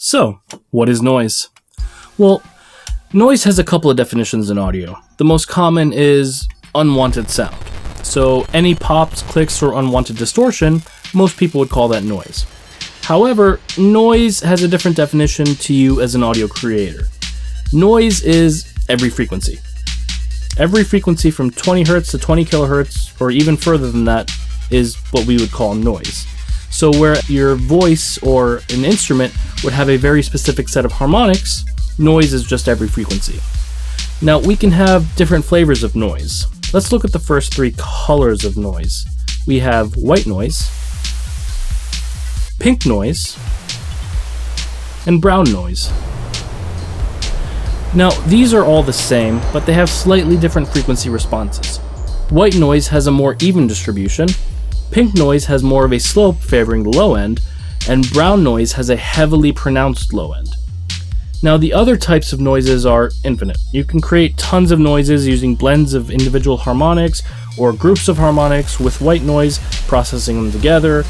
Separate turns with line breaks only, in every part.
So, what is noise? Well, noise has a couple of definitions in audio. The most common is unwanted sound. So any pops, clicks, or unwanted distortion, most people would call that noise. However, noise has a different definition to you as an audio creator. Noise is every frequency. Every frequency from 20 Hz to 20 kilohertz, or even further than that, is what we would call noise. So where your voice or an instrument would have a very specific set of harmonics, noise is just every frequency. Now, we can have different flavors of noise. Let's look at the first three colors of noise. We have white noise, pink noise, and brown noise. Now, these are all the same, but they have slightly different frequency responses. White noise has a more even distribution, pink noise has more of a slope favoring the low end, and brown noise has a heavily pronounced low end. Now, the other types of noises are infinite. You can create tons of noises using blends of individual harmonics or groups of harmonics with white noise, processing them together.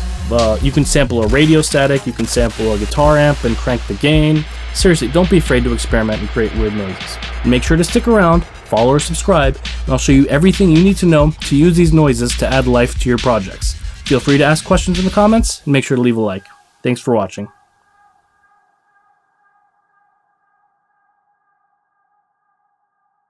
You can sample a radio static, you can sample a guitar amp and crank the gain. Seriously, don't be afraid to experiment and create weird noises. Make sure to stick around, follow or subscribe, and I'll show you everything you need to know to use these noises to add life to your projects. Feel free to ask questions in the comments, and make sure to leave a like. Thanks for watching.